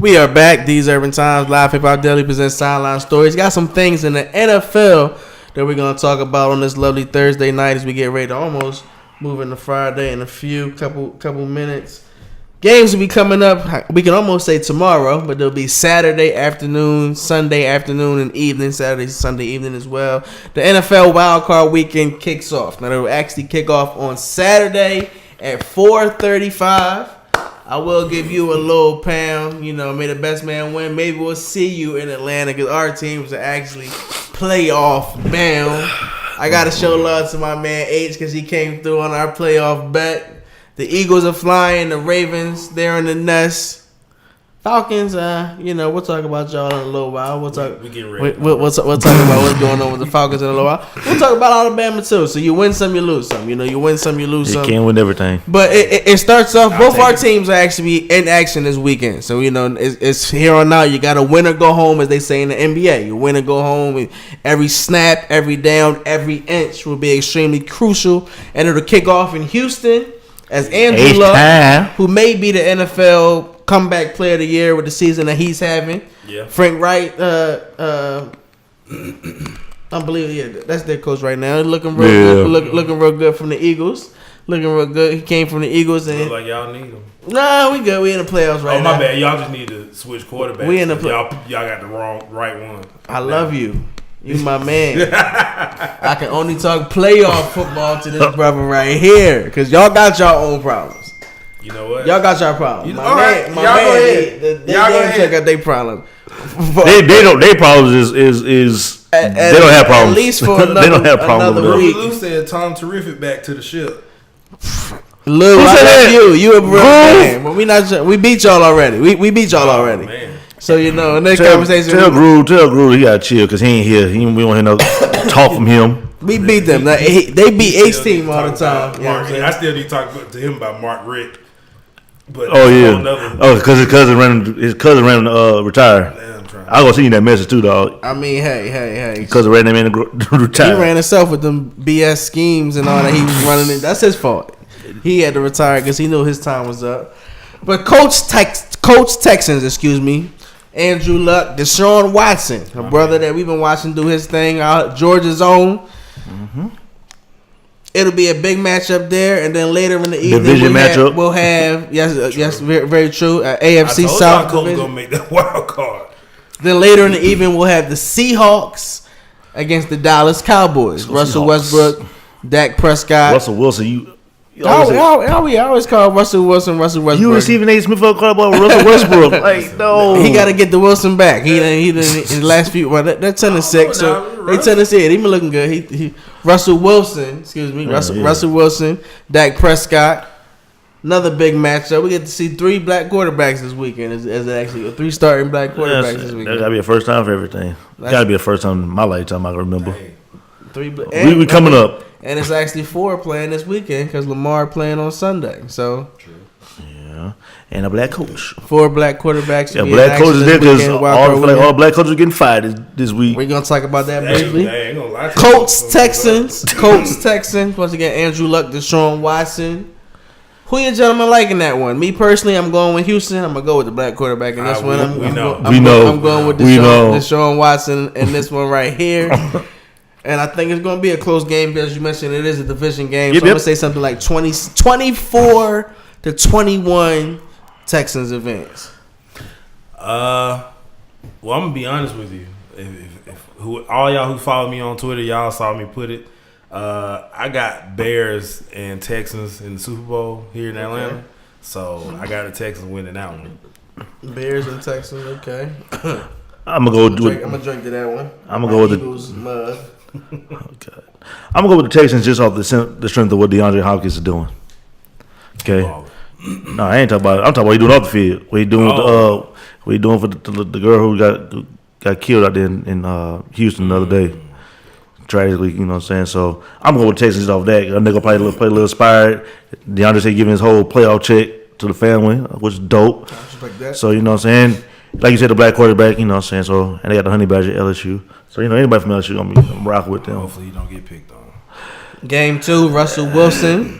We are back. These Urban Times Live Hip Hop Daily presents Sideline Stories. Got some things in the NFL that we're gonna talk about on this lovely Thursday night as we get ready to almost move into Friday in a couple minutes. Games will be coming up. We can almost say tomorrow, but they'll be Saturday afternoon, Sunday afternoon, and evening. Saturday, Sunday evening as well. The NFL Wildcard Weekend kicks off. Now, it will actually kick off on Saturday at 4:35. I will give you a little pound. May the best man win. Maybe we'll see you in Atlanta because our teams are actually playoff bound. I got to show love to my man H because he came through on our playoff bet. The Eagles are flying. The Ravens, they're in the nest. Falcons, we'll talk about y'all in a little while. We'll talk about what's going on with the Falcons in a little while. We'll talk about Alabama too. So you win some, you lose some. You win some, you lose some. You can't win everything. But it starts off. Both our teams are actually in action this weekend. So it's here on out. You got to win or go home, as they say in the NBA. You win or go home. Every snap, every down, every inch will be extremely crucial, and it'll kick off in Houston as Andrew Luck, who may be the NFL comeback player of the year with the season that he's having. Yeah. Frank Wright, unbelievable. Yeah, that's their coach right now. Looking real good. Looking real good from the Eagles. Looking real good. He came from the Eagles. And look like y'all need him. Nah, we good. We in the playoffs right now. Oh, my bad. Y'all just need to switch quarterbacks. We in the y'all got the right one. I love you. You my man. I can only talk playoff football to this brother right here because y'all got y'all own problems. You know what? Y'all got y'all problems. All right. My man, they got their problems. Their problems is they don't have problems. At least for another, they don't have problems with week. Lou said Tom Terrific back to the ship. Lou, you a real man. But we beat y'all already. We beat y'all already. Man. So next conversation. Tell Groove he got to chill because he ain't here. We don't hear no talk from him. We beat them. They beat H team all the time. I still need to talk to him about Mark Richt. But because his cousin ran retired. I gonna send you that message too, dog. I mean, hey. His cousin ran him in retired. He ran himself with them BS schemes and all that he was running. That's his fault. He had to retire because he knew his time was up. But Coach Texans, Andrew Luck, Deshaun Watson, a brother that we've been watching do his thing out Georgia's own. Mm-hmm. It'll be a big matchup there, and then later in the evening we'll have yes, very, very true. AFC South. Coach gonna make that wild card. Then later in the evening we'll have the Seahawks against the Dallas Cowboys. Russell Westbrook, Dak Prescott, Russell Wilson. We always call Russell Wilson Russell Westbrook. You receiving Nate Smith call about Russell Westbrook? Like no, he got to get the Wilson back. He didn't in the last few. Well, they're 10-6, so they 10-6. He been looking good. He Russell Wilson, Russell Wilson, Dak Prescott. Another big matchup. We get to see 3 black quarterbacks this weekend. As actually 3 starting black quarterbacks this weekend. That gotta be a first time for everything. Gotta be a first time in my lifetime. I can remember. Hey. 3. We coming up. And it's actually 4 playing this weekend because Lamar playing on Sunday. So, yeah, and a black coach. 4 black quarterbacks. Yeah, black coaches there because all black coaches are getting fired this week. We're gonna talk about that briefly. Colts Texans. Once again, Andrew Luck, Deshaun Watson. Who you gentlemen like in that one? Me personally, I'm going with Houston. I'm gonna go with the black quarterback in this one. I'm going with Deshaun Watson in this one right here. And I think it's going to be a close game because you mentioned it is a division game. So I'm going to say something like 24-21 Texans advance. Well, I'm going to be honest with you. All y'all who follow me on Twitter, y'all saw me put it. I got Bears and Texans in the Super Bowl here in Atlanta. Okay. So I got the Texans winning that one. Bears and Texans, okay. I'm going to drink to that one. I'm going to go with Eagles mud. Okay. I'm gonna go with the Texans just off the strength of what DeAndre Hopkins is doing. Okay. No, I ain't talking about it. I'm talking about what he doing off the field. What he doing what he doing for the girl who got killed out there in Houston the other day. Tragically, you know what I'm saying? So I'm going with Texans just off that. They're gonna play a little inspired. DeAndre said giving his whole playoff check to the family, which is dope. So you know what I'm saying? Like you said, the black quarterback, you know what I'm saying? So and they got the Honey Badger LSU. So, anybody from LSU, I'm rocking with them. Hopefully, you don't get picked on. Game 2, Russell Wilson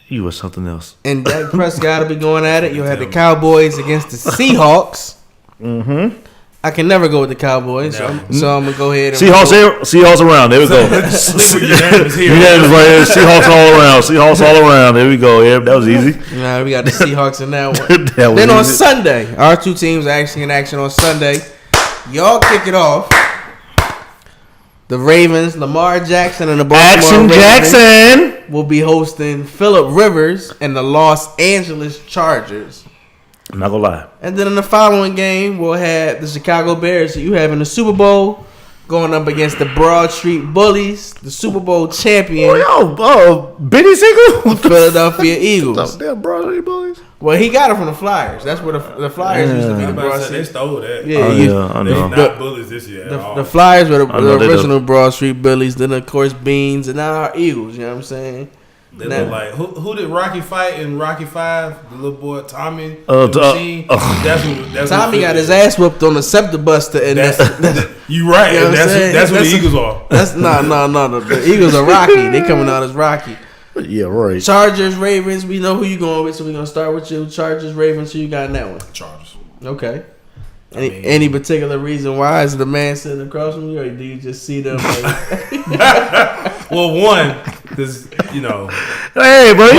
You were something else. And Dak Prescott will be going at it. You'll have the Cowboys against the Seahawks. Mm-hmm. I can never go with the Cowboys, so I'm going to go ahead and... Seahawks around. There we go. Unanimous right here. Seahawks all around. Seahawks all around. There we go. Yeah, that was easy. Nah, we got the Seahawks in that one. Then on Sunday, our two teams are actually in action on Sunday. Y'all kick it off. The Ravens, Lamar Jackson and the Baltimore Ravens will be hosting Phillip Rivers and the Los Angeles Chargers. I'm not gonna lie. And then in the following game, we'll have the Chicago Bears that you have in the Super Bowl going up against the Broad Street Bullies, the Super Bowl champion. Benny Siegel? Philadelphia Eagles. Damn Broad Street Bullies. Well, he got it from the Flyers. That's where the Flyers used to be. The Broad Street. They stole that. Yeah, I know. They're not Bullies this year. The Flyers were the original Broad Street Bullies. Then, of course, Beans, and now our Eagles. You know what I'm saying? They look like who did Rocky fight in Rocky 5? The little boy Tommy, the machine. That's Tommy got his ass whooped on the Scepter Buster, and you right. You know that's what the Eagles are. That's no. The Eagles are Rocky. They coming out as Rocky. Yeah, right. Chargers, Ravens. We know who you going with, so we're gonna start with you. Chargers, Ravens. Who you got in that one? Chargers. Okay. Any particular reason why? Is the man sitting across from you, or do you just see them? Well, one, because Hey, bro.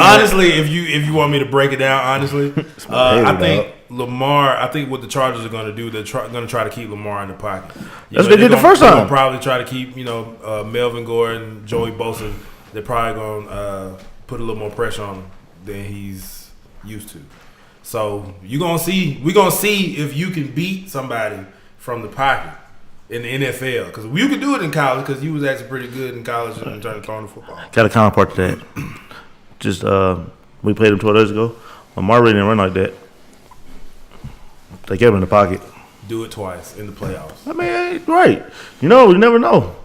Honestly, if you want me to break it down, honestly, I think Lamar. I think what the Chargers are going to do, they're going to try to keep Lamar in the pocket. That's what they did the first time. They'll probably try to keep Melvin Gordon, Joey Bosa. They're probably going to put a little more pressure on him than he's used to. So we're gonna see if you can beat somebody from the pocket in the NFL, because you could do it in college, because you was actually pretty good in college in terms of throwing the football. Got a counterpart to that. Just we played him 12 days ago. Lamar really didn't run like that. They kept him in the pocket. Do it twice in the playoffs. I mean, right? You never know.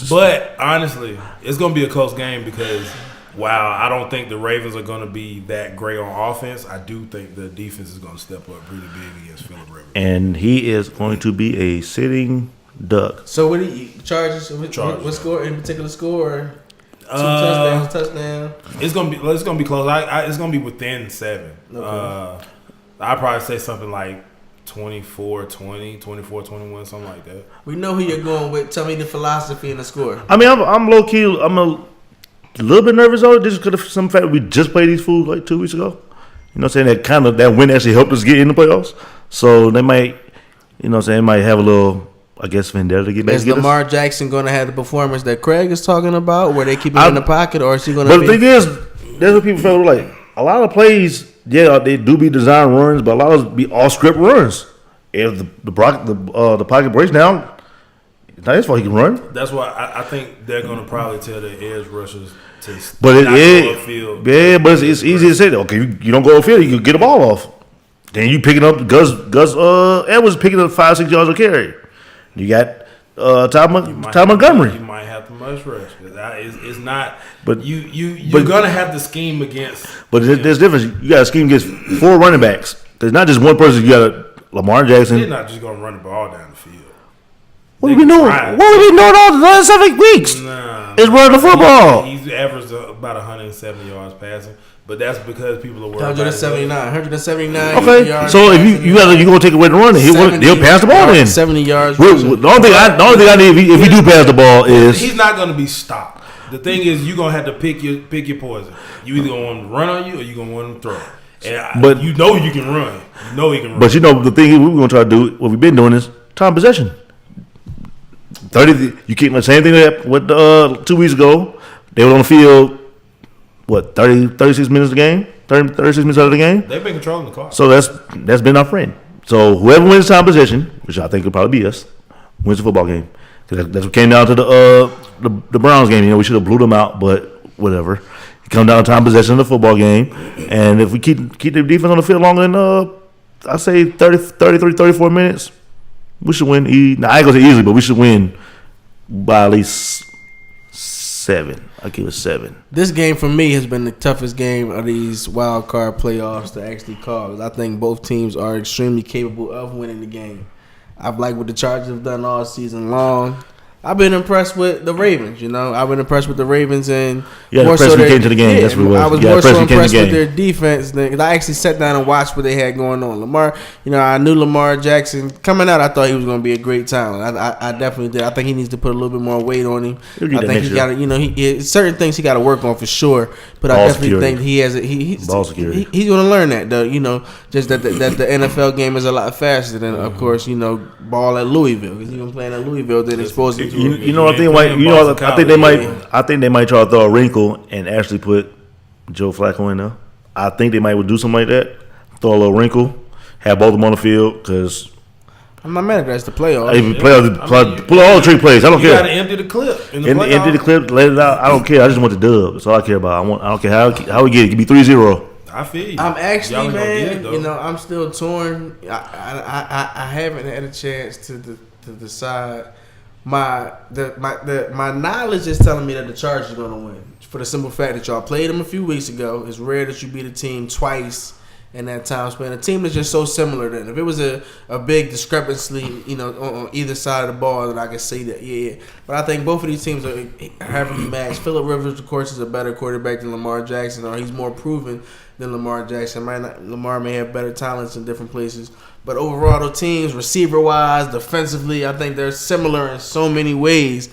But honestly, it's gonna be a close game because. Wow, I don't think the Ravens are going to be that great on offense. I do think the defense is going to step up really big against Phillip Rivers. And he is going to be a sitting duck. So what do you Chargers? What score in particular score? Touchdown. It's gonna be close. It's gonna be within 7. Okay. I'd probably say something like 24-20, 24-21, something like that. We know who you're going with. Tell me the philosophy and the score. I mean, I'm low key. I'm a little bit nervous though, just because of some fact we just played these fools like 2 weeks ago. You know what I'm saying? That win actually helped us get in the playoffs. So they might, might have a little, I guess, vendetta to get back. Is Lamar Jackson going to have the performance that Craig is talking about, where they keep him in the pocket, or is he going to? But the thing is, that's what people felt like. A lot of plays, they do be design runs, but a lot of be all script runs. If the pocket breaks down, it's not his fault he can run. That's why I think they're going to probably tell the edge rushers to but not go upfield. Yeah, but it's easy to say that. Okay, you don't go upfield, you can get the ball off. Then you picking up Gus Edwards picking up 5-6 yards of carry. You got Ty Montgomery. You might have to mush rush. It's not. But you're gonna have to scheme against. But there's difference. You got to scheme against 4 running backs. There's not just one person. You got Lamar Jackson. They're not just gonna run the ball down the field. What have we doing? What have we doing all the last 7 weeks? It's running the football. He's averaged about 170 yards passing, but that's because people are worried. 179. Okay, yards so if you gonna take away the run, he'll pass the ball in. 70 yards. The only thing I need if he do pass the ball is he's not gonna be stopped. The thing is, you're gonna have to pick your poison. You either gonna want him to run on you or you gonna want him to throw. But you know you can run. You know he can run. But the thing is, we're gonna try to do what we've been doing is time possession. 30. You keep the same thing that with 2 weeks ago. They were on the field. What 36 minutes of the game? 36 minutes out of the game. They've been controlling the clock. So that's been our friend. So whoever wins time possession, which I think will probably be us, wins the football game. That's what came down to the Browns game. We should have blew them out, but whatever. It come down to time possession in the football game, and if we keep the defense on the field longer than I say 33, 34 minutes. We should win. I ain't gonna say easily, but we should win by at least 7. I'll give it 7. This game for me has been the toughest game of these wild card playoffs to actually call. I think both teams are extremely capable of winning the game. I've liked what the Chargers have done all season long. I've been impressed with the Ravens. I've been impressed with the Ravens and more so they came to the game. Yeah, that's what it was. I was more so impressed with their defense. I actually sat down and watched what they had going on. Lamar, I knew Lamar Jackson coming out. I thought he was going to be a great talent. I definitely did. I think he needs to put a little bit more weight on him. I think he got to, certain things he got to work on for sure. But I definitely think he has ball security. He's going to learn that though. Just that the NFL game is a lot faster than, of course, ball at Louisville. Because even playing at Louisville, then exposed him to I think they might try to throw a wrinkle and actually put Joe Flacco in there. I think they might do something like that. Throw a little wrinkle, have both of them on the field because I'm not mad at that. It's the playoffs. Pull all the trick plays. I don't care. You got to empty the clip. Empty the clip. Let it out. I don't care. I just want the dub. That's all I care about. I don't care how we get it. It can be 3-0. I feel you. I'm actually, man. I'm still torn. I haven't had a chance to decide. My knowledge is telling me that the Chargers are going to win for the simple fact that y'all played them a few weeks ago. It's rare that you beat a team twice in that time span. A team that's just so similar. Then if it was a big discrepancy, on either side of the ball, then I could say that, yeah. But I think both of these teams are heavily matched. Phillip Rivers, of course, is a better quarterback than Lamar Jackson, or he's more proven than Lamar Jackson. Lamar may have better talents in different places. But overall, the teams, receiver-wise, defensively, I think they're similar in so many ways.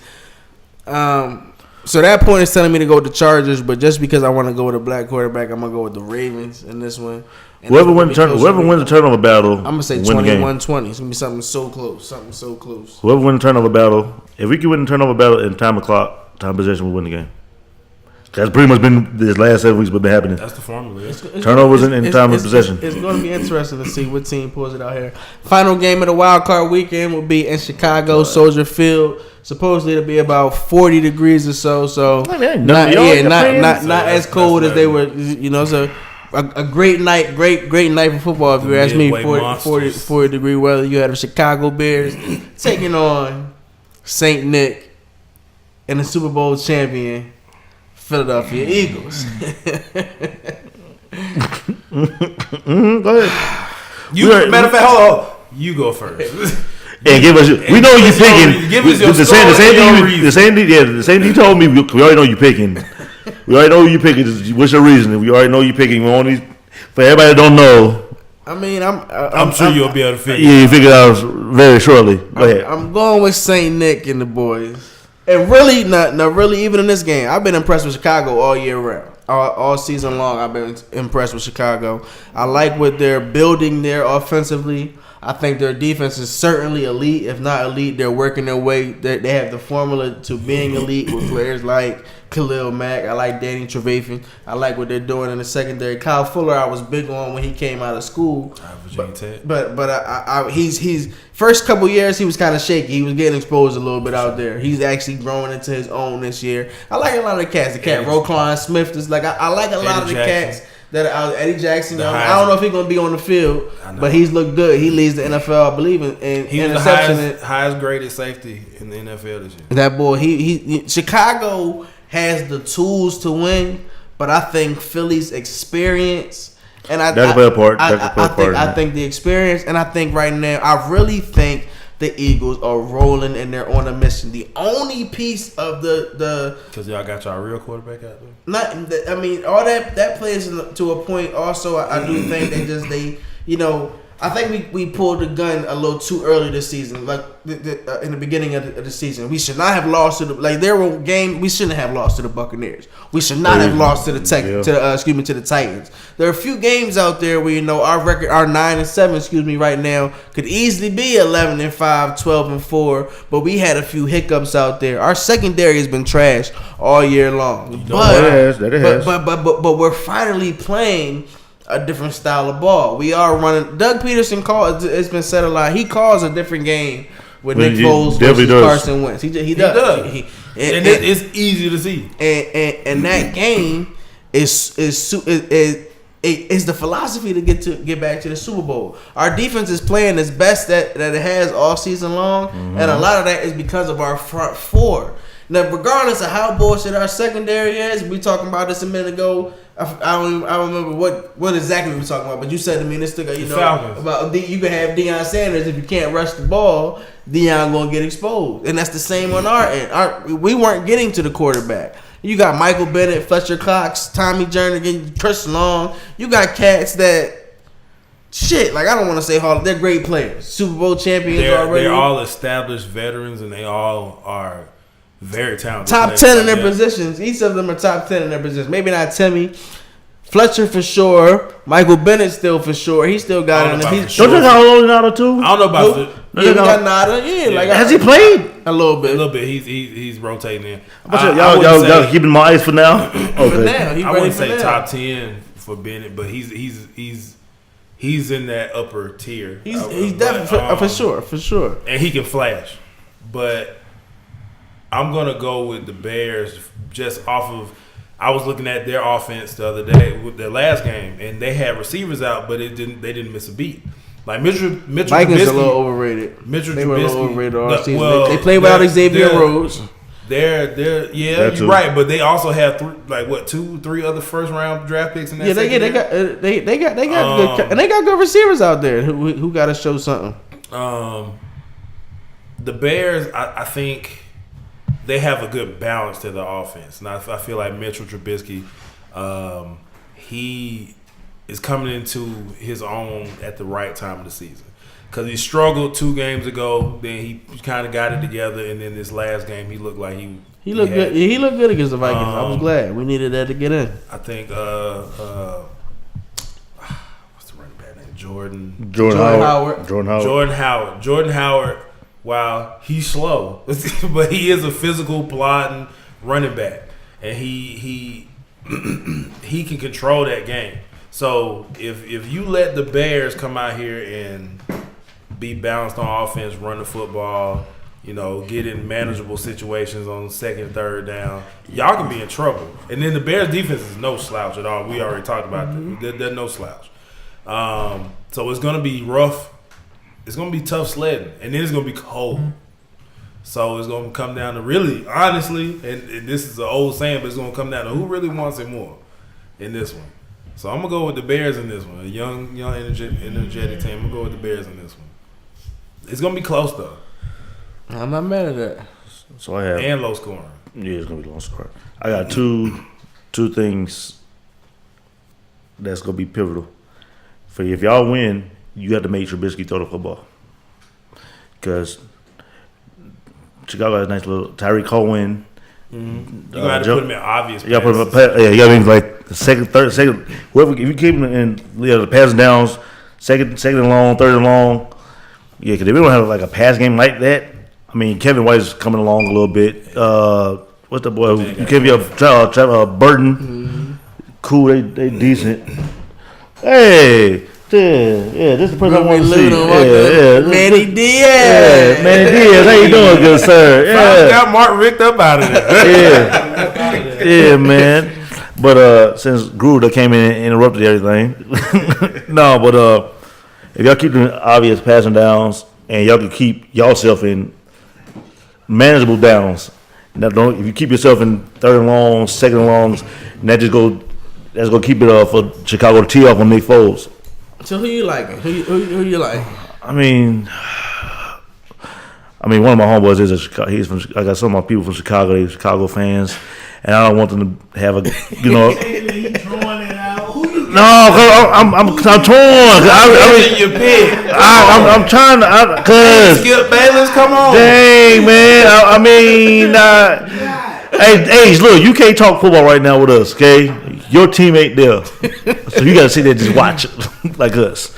So that point is telling me to go with the Chargers, but just because I want to go with a black quarterback, I'm going to go with the Ravens in this one. And whoever wins the turnover battle, I'm going to say 21-20. It's going to be something so close. Whoever wins the turnover battle, if we can win the turnover battle in time possession, we'll win the game. That's pretty much been this last 7 weeks been happening. That's the formula. Turnovers in time of possession. It's going to be interesting to see what team pulls it out here. Final game of the Wildcard Weekend will be in Chicago, Soldier Field. Supposedly it'll be about 40 degrees or so. So not as cold as they were. So a great night, great night for football. If you ask me, 40 degree weather. You had the Chicago Bears taking on Saint Nick and the Super Bowl champion Philadelphia Eagles. Go ahead. Matter of fact, hold on. You go first. And give us. We know you picking. Give us your the same thing you told me. We already know you picking. We already know you picking. What's your reason? We already know you picking. For everybody that don't know. I mean, I'm sure you'll be able to figure. Yeah, you figure it out very shortly. Go ahead. I'm going with Saint Nick and the boys. And really, not really, even in this game, I've been impressed with Chicago all year round. All season long, I've been impressed with Chicago. I like what they're building there offensively. I think their defense is certainly elite. If not elite, they're working their way. They have the formula to being elite with players like Khalil Mack. I like Danny Trevathan. I like what they're doing in the secondary. Kyle Fuller, I was big on when he came out of school. But he's first couple years he was kind of shaky. He was getting exposed a little bit out there. He's actually growing into his own this year. I like a lot of the cats. The cat Roquan Smith is like I like a lot of the cats. That Eddie Jackson, I don't know if he's gonna be on the field, but he's looked good. He leads the NFL, I believe, in interception. He was the highest graded safety in the NFL this year. That boy, he Chicago has the tools to win, but I think Philly's experience and I think the experience, and I think right now, I really think the Eagles are rolling and they're on a mission. The only piece of the because y'all got y'all real quarterback out there. All that plays to a point. Also, I do think I think we pulled the gun a little too early this season. Like in the beginning of the season, we should not have lost to there were games we shouldn't have lost to the Buccaneers. We should not have lost to the to the Titans. There are a few games out there where our record, our 9-7, right now could easily be 11-5, 12-4. But we had a few hiccups out there. Our secondary has been trash all year long. But we're finally playing a different style of ball. We are running. Doug Peterson it's been said a lot. He calls a different game with Nick Foles versus Carson Wentz. He does. It's easy to see. And that game is it's the philosophy to get back to the Super Bowl. Our defense is playing its best that it has all season long, and a lot of that is because of our front four. Now, regardless of how bullshit our secondary is, we talking about this a minute ago. I don't remember what exactly we were talking about, but you said to me, this thing, about you can have Deion Sanders if you can't rush the ball, Deion gonna get exposed, and that's the same on our end. We weren't getting to the quarterback. You got Michael Bennett, Fletcher Cox, Tommy Jernigan, Chris Long. You got cats that shit. Like I don't want to say Hall. They're great players, Super Bowl champions already. They're all established veterans, and they all are very talented. Top 10 in their positions. Each of them are top 10 in their positions. Maybe not Timmy. Fletcher for sure. Michael Bennett still for sure. He still got it. Don't you got Leonardo too? I don't know about it. Yeah, got Nada. Yeah, like has he played a little bit? A little bit. He's rotating in. Y'all keeping my eyes for now. Okay. For now, I wouldn't say top 10 for Bennett, but he's in that upper tier. He's definitely for sure, and he can flash. But I'm gonna go with the Bears just off of. I was looking at their offense the other day with their last game, and they had receivers out, but they didn't miss a beat. Like Mitchell Vikings Trubisky, are a little overrated. They were a little overrated all season. They played without Xavier Rhodes. You're right, but they also have two, three other first round draft picks in that. They got good, and they got good receivers out there who got to show something. The Bears, I think they have a good balance to the offense, and I feel like Mitchell Trubisky, he is coming into his own at the right time of the season. Because he struggled 2 games ago, then he kind of got it together, and then this last game he looked like he looked good. He looked good against the Vikings. I was glad we needed that to get in. I think what's the running back name? Jordan Howard. While he's slow, but he is a physical, plodding running back, and he can control that game. So if you let the Bears come out here and be balanced on offense, run the football, get in manageable situations on 2nd, 3rd down, y'all can be in trouble. And then the Bears defense is no slouch at all. We already talked about that. They're no slouch. So it's going to be rough. It's going to be tough sledding. And then it's going to be cold. So it's going to come down to really, honestly, and this is an old saying, but it's going to come down to who really wants it more in this one. So I'm going to go with the Bears in this one. A young energetic team. I'm going to go with the Bears in this one. It's going to be close, though. I'm not mad at that. So I have... And low scoring. Yeah, it's going to be low scoring. I got two things that's going to be pivotal. For if y'all win, you have to make Trubisky throw the football. Because Chicago has a nice little Tyreek Cohen. Mm-hmm. You got to put him in obvious. You got to put him. Yeah, you got to be like the second. Whoever, if you keep him in the passing downs, second and long, 3rd and long. Yeah, because if we don't have like a pass game like that, I mean, Kevin White is coming along a little bit. What's the boy? You give you a Burton. Mm-hmm. Cool, they decent. Hey. Yeah, this is the person I want to see. Manny Diaz. Yeah, Manny Diaz. How you doing, good sir? Yeah. Got Mark Richt up out of there. Yeah, man. But since Gruden came in and interrupted everything, no. But if y'all keep doing obvious passing downs and y'all can keep yourself in manageable downs, if you keep yourself in 3rd and longs, 2nd and longs, and that's gonna keep it for Chicago to tee off on Nick Foles. So who you like? Who you like? I mean, one of my homeboys is I got some of my people from Chicago. They're Chicago fans, and I don't want them to have a, No, I'm torn. I'm trying to. Cause Skip Bayless, come on. Dang, man. Hey, look, you can't talk football right now with us, okay? Your team ain't there, so you gotta sit there and just watch it like us.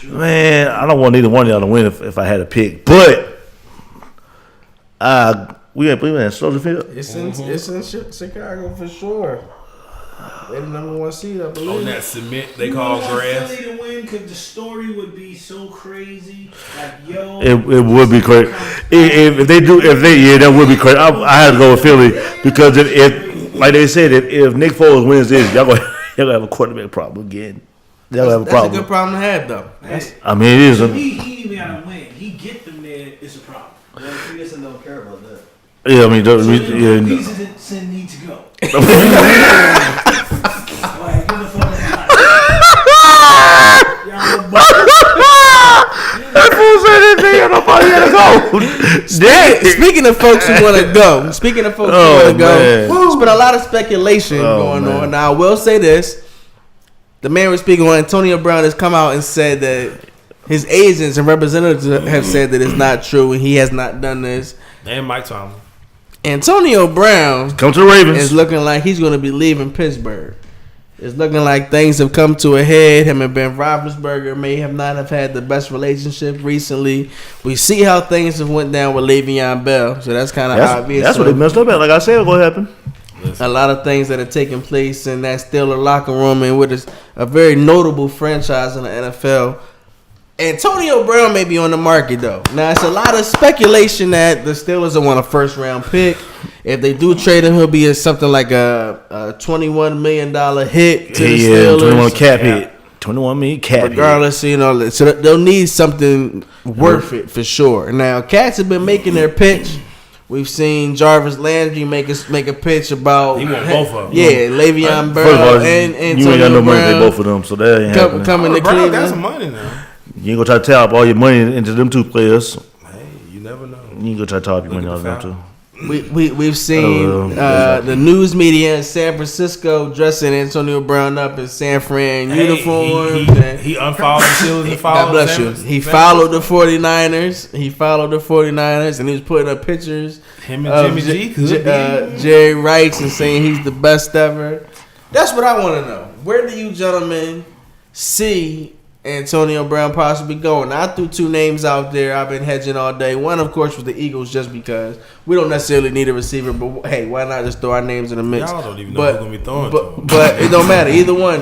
Man, I don't want neither one of y'all to win if I had to pick, but we in Soldier Field. It's in Chicago for sure. They're the number 1 seed, I believe. On that cement they call grass. Philly to win because the story would be so crazy. Like, yo, it would be crazy if that would be crazy. I had to go with Philly because if like they said, if Nick Foles wins this, y'all Y'all gonna have a quarterback problem again. Y'all have a That's problem. a good problem to have, though. I mean, it is. He ain't even gotta win. He get them there. It's a problem. He doesn't don't care about that. Yeah, I mean, So pieces need to go. Like, get the fuck out. That fool said anything, nobody had to go. Speaking of folks who want to go, it's been a lot of speculation going on. Now, I will say this. The man we're speaking on, Antonio Brown, has come out and said that his agents and representatives have said that it's not true and he has not done this. And Mike Tomlin. Antonio Brown Come to the Ravens. is looking like he's going to be leaving Pittsburgh. It's looking like things have come to a head. Him and Ben Roethlisberger may have not have had the best relationship recently. We see how things have went down with Le'Veon Bell, so that's kind of obvious. That's what they messed up at. Like I said, what happened? A lot of things that are taking place in that Steelers locker room, and with a very notable franchise in the NFL. Antonio Brown may be on the market, though. Now, it's a lot of speculation that the Steelers will want a first-round pick. If they do trade him, he'll be something like a $21 million hit to the Steelers. 21 cap hit. 21 million cap Regardless, so they'll need something worth it for sure. Now, Cats have been making their pitch. We've seen Jarvis Landry make a pitch about he want both of them. Yeah, Le'Veon Bell and Antonio you ain't got no money to Brown pay both of them, so that ain't happening. coming to Brown got Cleveland. some money now. You ain't gonna try to tap all your money into them two players. Hey, you never know. You ain't gonna try to tap your money out of them too. We've seen the news media in San Francisco dressing Antonio Brown up in San Fran uniforms. He unfollowed the Steelers and followed God bless you. He followed the 49ers. And he was putting up pictures Him and Jimmy G could be. Jerry Rice and saying he's the best ever. That's what I want to know. Where do you gentlemen see Antonio Brown possibly going? Now, I threw two names out there. I've been hedging all day. One, of course, was the Eagles, just because we don't necessarily need a receiver. But hey, why not just throw our names in the mix? Y'all don't even know who's gonna be throwing to him. But it don't matter. Either one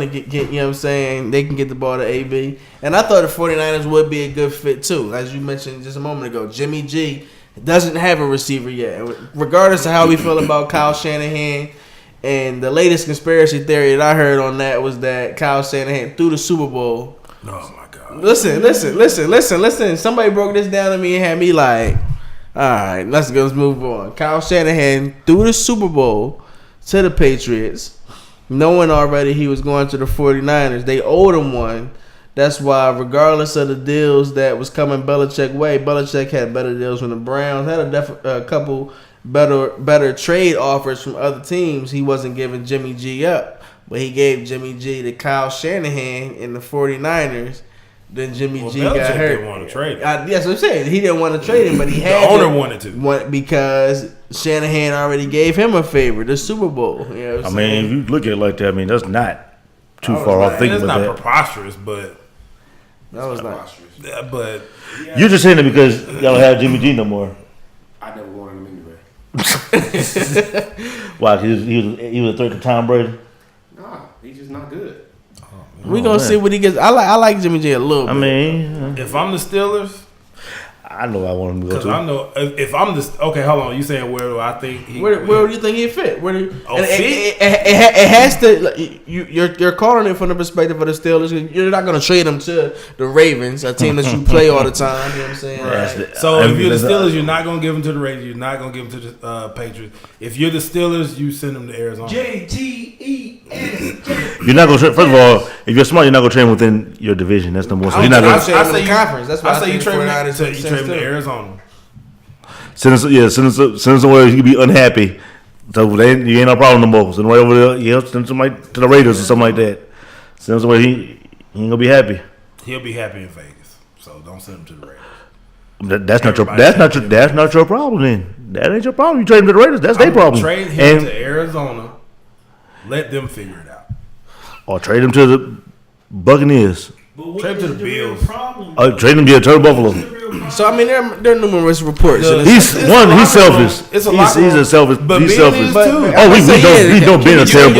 to get, you know what I'm saying? They can get the ball to AB. And I thought the 49ers would be a good fit too. As you mentioned just a moment ago, Jimmy G doesn't have a receiver yet. Regardless of how we feel about Kyle Shanahan. And the latest conspiracy theory that I heard on that was that Kyle Shanahan threw the Super Bowl. Oh my God! Listen. Somebody broke this down to me and had me like, all right, let's move on. Kyle Shanahan threw the Super Bowl to the Patriots, knowing already he was going to the 49ers. They owed him one. That's why, regardless of the deals that was coming Belichick way, Belichick had better deals from the Browns. Had a couple better trade offers from other teams. He wasn't giving Jimmy G up, but he gave Jimmy G to Kyle Shanahan in the 49ers. Then Jimmy G Belichick got hurt. didn't want to trade him. That's what I'm saying. He didn't want to trade him, but he had the owner wanted to. Because Shanahan already gave him a favor, the Super Bowl. You know what I'm saying? If you look at it like that, that's not too far off thinking It's about not that. preposterous, but That was not. but You're just saying it because y'all don't have Jimmy G no more. I never wanted him anyway. Why? He was a threat to Tom Brady. Nah, he's just not good. We're going to see what he gets. I like Jimmy G a little bit. if I'm the Steelers, I know I want him to go because to. I know if I'm the okay, hold on. You saying where do I think he? Where do you think he fit? fit? It has to. Like, you're calling it from the perspective of the Steelers. You're not going to trade him to the Ravens, a team that you play all the time. You know what I'm saying? Right. So if you're the Steelers, you're not going to give him to the Raiders. You're not going to give him to the Patriots. If you're the Steelers, you send him to Arizona. JTES. You're not going to. First of all, if you're smart, you're not going to trade him within your division. That's number one. So you're not going I say conference. That's why I say you trade him to to Arizona. send him somewhere he can be unhappy. So you ain't no problem no more. Send him right over there. Send somebody to the Raiders or something like that. Send him somewhere he ain't gonna be happy. He'll be happy in Vegas. So don't send him to the Raiders. That's not your problem then. That ain't your problem. You trade him to the Raiders. That's their problem. Trade him to Arizona. Let them figure it out. Or trade him to the Buccaneers. Trade him to the Bills. Trade him to Buffalo. So I mean, there are numerous reports. He's selfish. It's a He's a selfish. But He's Ben selfish. is too. We know Ben is terrible.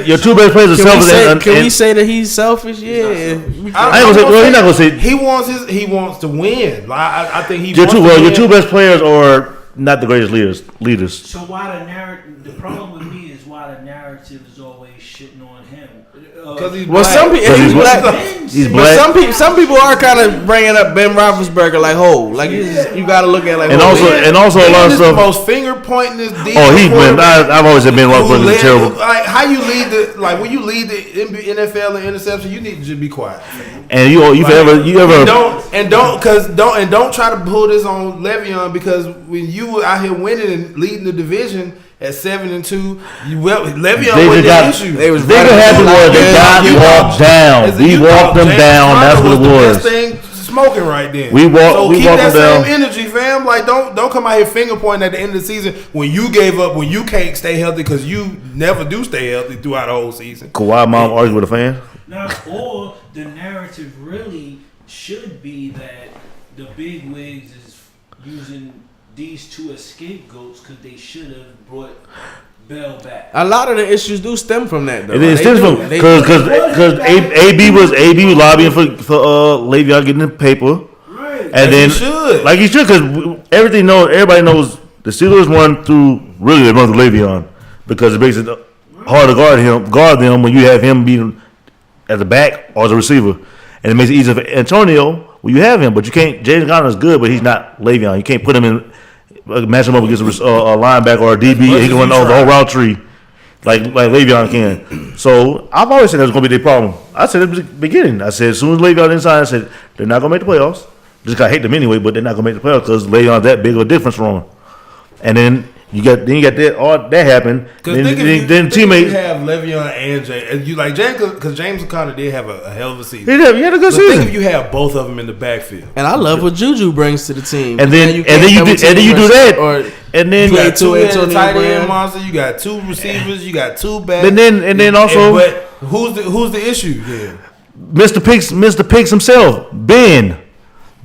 Your two best players are selfish. Can we say that he's selfish? Yeah. I ain't gonna say. Well, he's not gonna say. He wants to win. I think he. Your two best players are not the greatest leaders. So why the narrative? The problem with me is why the narrative is always shitting on him. Because he's Well, black. some people he's black. He's But black. some people are kind of bringing up Ben Roethlisberger like, like you got to look at like. And also a lot of the stuff. most finger pointing. Oh, he's been. I've always said Ben Roethlisberger is terrible. Like how you lead the when you lead the NFL in interception, you need to just be quiet. And you ever don't try to pull this on Le'Veon, because when you were out here winning and leading the division at 7-2, Le'Veon was the issue. They was They happened was they got walked down. We walked them down. That's what it was. The best thing smoking right then. We keep that them same energy, fam. Like don't come out here finger pointing at the end of the season when you gave up, when you can't stay healthy, because you never do stay healthy throughout the whole season. Kawhi mom argued with a fan. Now, or the narrative really should be that the big wigs is using these two as scapegoats because they should have brought Bell back. A lot of the issues do stem from that, though. It stems from because AB was lobbying for Le'Veon getting the paper, Right? and then he should, because everybody knows the Steelers run through Le'Veon, because it makes it hard to guard them when you have him being at the back or as a receiver, and it makes it easier for Antonio when you have him. But you can't. James Conner is good, but he's not Le'Veon. You can't put him in. Match him up against a linebacker or a DB. He can run the whole route tree like Le'Veon can. So I've always said that was going to be their problem. I said at the beginning. I said as soon as Le'Veon inside, I said they're not going to make the playoffs. Just 'cause I hate them anyway, but they're not going to make the playoffs because Le'Veon's that big of a difference from them. And then you got that happened. Then teammates you have Le'Veon and James, and you like James, because James Conner did have a hell of a season. He had a good Think season. if you have both of them in the backfield. And I love what Juju brings to the team. And then you do that, and then You got two Antonio tight Brown. end monster. You got two receivers. You got two backs. and then also but who's the issue here? Mr. Picks himself, Ben.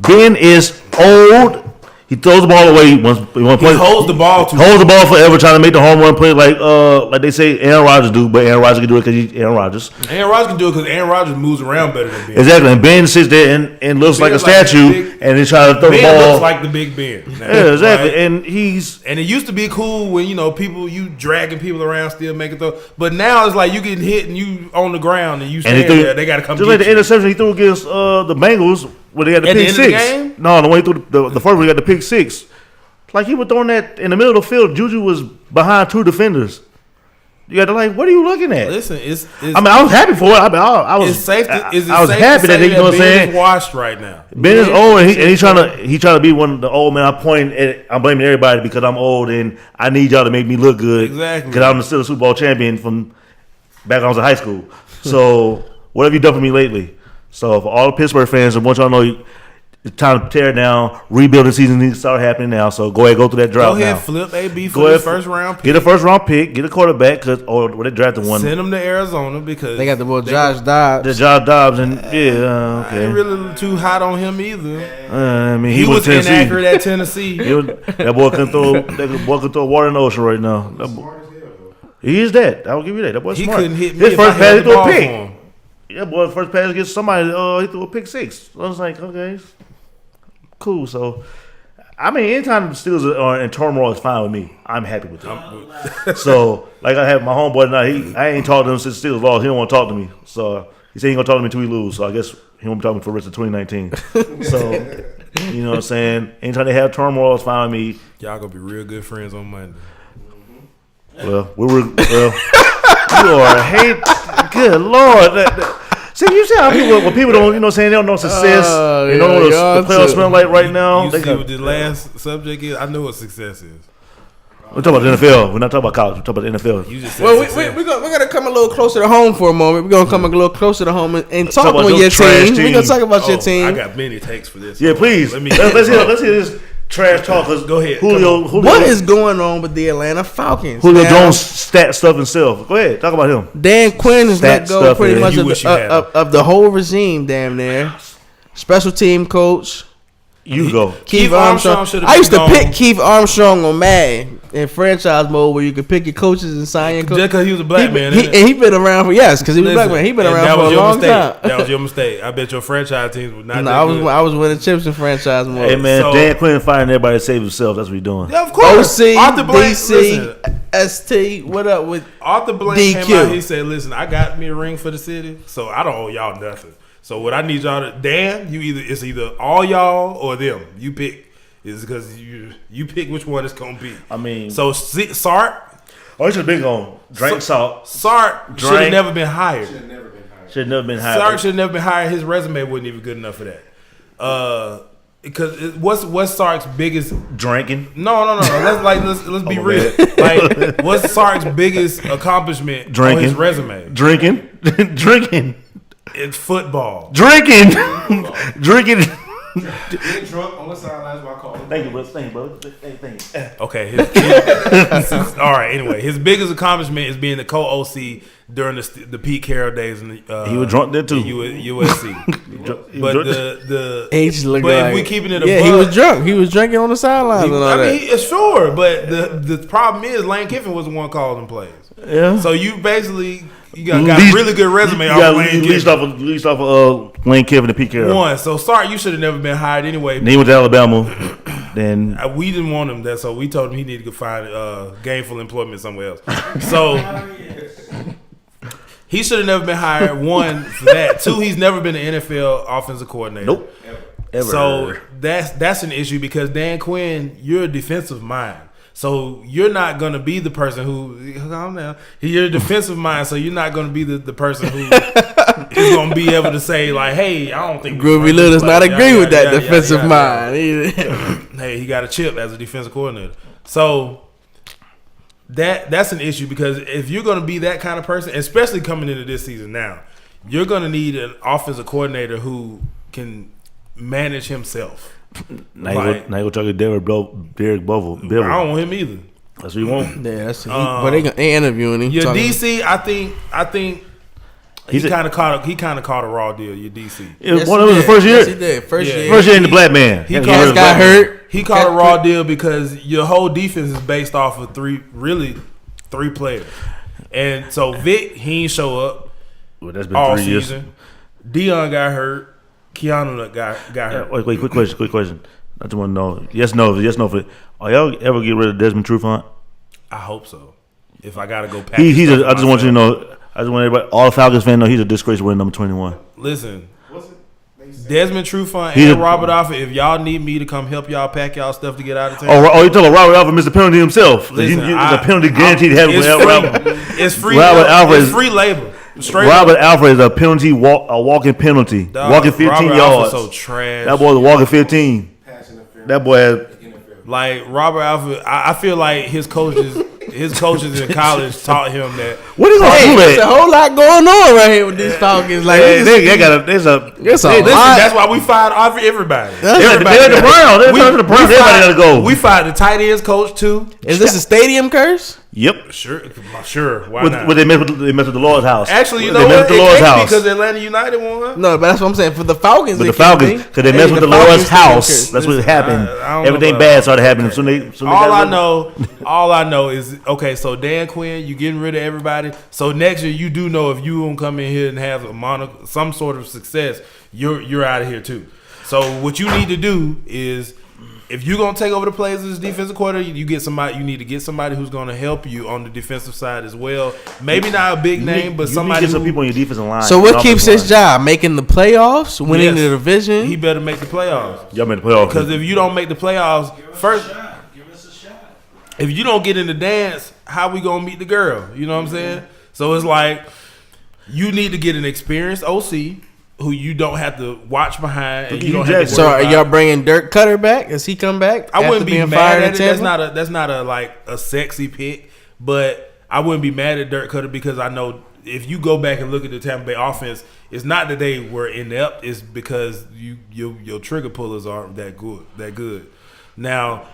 Ben is old. He throws the ball away. He holds the ball too. Holds the ball forever, trying to make the home run play like they say Aaron Rodgers do, but Aaron Rodgers can do it because he's Aaron Rodgers. Aaron Rodgers can do it because Aaron Rodgers moves around better than Ben. Exactly, and Ben sits there and looks like a statue, and he's trying to throw the Ben ball. looks like the Big Ben. Now, Yeah, exactly, right? and it used to be cool when people you dragging people around still making throw, but now it's like you getting hit and you on the ground and you stand there. They got to come just get like the you. interception he threw against the Bengals where they got the At the pick end of the six. game? No, the way he threw the first one, he got the pick six. Like he was throwing that in the middle of the field. Juju was behind two defenders. You got to what are you looking at? Listen, I was happy for it. I was safe to, I was happy that you know what I'm saying. Ben is washed right now. Ben is old and he's trying to be one of the old men. I'm blaming everybody because I'm old and I need y'all to make me look good. Exactly. Because I'm still a Super Bowl champion from back when I was in high school. So what have you done for me lately? So for all the Pittsburgh fans, I want y'all to know it's time to tear it down. Rebuilding season needs to start happening now. So go ahead, go through that drought now. Go ahead, flip AB for the first round pick. Get a first round pick. Get a quarterback or they drafted one. Send them to Arizona because They got the boy Josh Dobbs. The Josh Dobbs and I okay. ain't really too hot on him either. I mean, He was inaccurate at Tennessee. That boy can throw water in the ocean right now. He is that. I will give you that. That boy's He smart. couldn't hit me. His if first I pass, held he the threw a ball for pick. him. Yeah, boy, first pass against somebody. He threw a pick six. I was like, okay, cool. So, I mean, anytime the Steelers are in turmoil is fine with me. I'm happy with them. So, like I have my homeboy tonight. I ain't talked to him since the Steelers lost. He don't want to talk to me. So he said he ain't gonna talk to me until we lose. So I guess he won't be talking for the rest of 2019. So you know what I'm saying. Anytime they have turmoil, it's fine with me. Y'all gonna be real good friends on Monday. Well, you are a hate. Good Lord. See, you see how when people don't, you know what I'm saying, they don't know success. They don't know what the playoffs smell like right now. You see what the last subject is? I know what success is. We're talking about the NFL. We're not talking about college. We're talking about the NFL. You just said Well, success. we're gonna come a little closer to home for a moment. We're gonna come a little closer to home and talk about on your those trash team. We're gonna teams. talk about your team. I got many takes for this. Yeah, please. Let's hear this trash talk. Go ahead. Julio, What is going on with the Atlanta Falcons? Julio Now, Jones stat stuff himself. Go ahead, talk about him. Dan Quinn has Stat let go stuff, pretty yeah. much You wish you had him. of the whole regime, damn near. Special team coach. You go. Keith Armstrong should have. I used to pick Keith Armstrong on Madden in franchise mode where you could pick your coaches and sign your coaches. Just because he was a black man. He been around for because he was a black man. He been around for a long time. That was your mistake. I bet your franchise teams would not. No, I was winning chips in franchise mode. Hey man, Dan Quinn fighting everybody to save himself. That's what he's doing. Yeah, of course. OC, DC, ST. What up with Arthur Blank DQ? Came out. He said, "Listen, I got me a ring for the city, so I don't owe y'all nothing. So what I need y'all to, Dan, it's either all y'all or them. You pick. It's because you pick which one it's gonna be. I mean, so Sark. Oh, he should have been gone. Drank salt. Sark should have never been hired. Should have never been hired. Sark should have never been hired. His resume wasn't even good enough for that. Because what's Sark's biggest drinking? No. Let's be real. Like, what's Sark's biggest accomplishment on his resume? Drinking. It's football. Drinking. Getting drunk on the sidelines while calling. Thank you, bro. Thank you. Okay. All right. Anyway, his biggest accomplishment is being the co-OC during the Pete Carroll days. In the, he was drunk there too. USC. But the age looked but like, if we keeping it, he was drunk. He was drinking on the sidelines. Sure. But the problem is Lane Kiffin was the one calling plays. Yeah. So you basically. You got a really good resume off Lane Kiffin. Leased off Lane Kiffin and Pete Carroll. One. So sorry, you should have never been hired anyway. Then he went to Alabama. Then we didn't want him there, so we told him he needed to find gainful employment somewhere else. So he should have never been hired. One, for that. Two, he's never been an NFL offensive coordinator. Nope. Ever. So that's an issue because Dan Quinn, you're a defensive mind. So you're not going to be the person who calm down. You're a defensive mind, so you're not going to be the person who is going to be able to say like, "Hey, I don't think Groovy Lil does not agree with that defensive mind." Hey, he got a chip as a defensive coordinator. So that's an issue because if you're going to be that kind of person, especially coming into this season now, you're going to need an offensive coordinator who can manage himself. Now you go try to get Derek Bovell. I don't want him either. That's what you want. Yeah, that's but they interviewing him. Your DC, I think he kind of caught a raw deal. Your DC. Yes, one of them was the first year. Yes, he did. First year in the black man. He got hurt. He caught a raw deal because your whole defense is based off of three players, and so Vic he ain't show up. Well, that's been all 3 years. season. Dion got hurt. Keanu got hurt. Wait, quick question. I just want to know. Yes, no. Are y'all ever get rid of Desmond Trufant? I hope so. If I gotta go, I just want you to know. I just want everybody, all the Falcons fans, know he's a disgrace wearing number 21. Listen, Desmond Trufant and Robert Alford. If y'all need me to come help y'all pack y'all stuff to get out of town. Oh, you talking about Robert Alford, Mr. Penalty himself? Listen, the penalty guaranteed having it's free. Robert Alford is free labor. Robert Alford is a penalty a walking penalty, walking 15 Robert yards. So trash. That boy's walking 15. That boy has like Robert Alford. I feel like his coaches in college taught him that. What is going on? There's a whole lot going on right here with these Falcons. Like that's why we fired everybody. They're the Browns. Everybody got to go. We fired the tight ends coach too. Is this a stadium curse? Yep. Sure. Why not? They messed with the Lord's house. Actually, you know what? It can't because Atlanta United won. No, but that's what I'm saying. For the Falcons, because they messed with the Lord's house. That's what happened. Everything bad started happening. All I know is okay. So Dan Quinn, you getting rid of everybody. So next year, you do know if you don't come in here and have some sort of success, you're out of here too. So what you need to do is, if you're gonna take over the plays as defensive coordinator, you need to get somebody who's gonna help you on the defensive side as well. Maybe not a big name, but somebody. Get some people on your defensive line. So what keeps his job? Making the playoffs, winning the division. He better make the playoffs. Y'all make the playoffs because if you don't make the playoffs, give us a shot. If you don't get in the dance, how we gonna meet the girl? You know what I'm saying? So it's like you need to get an experienced OC. Who you don't have to watch behind. And you don't have to so are y'all bringing Dirk Cutter back? Does he come back? I wouldn't be mad at it. That's not a sexy pick, but I wouldn't be mad at Dirk Cutter because I know if you go back and look at the Tampa Bay offense, it's not that they were inept. It's because your trigger pullers aren't that good. Now,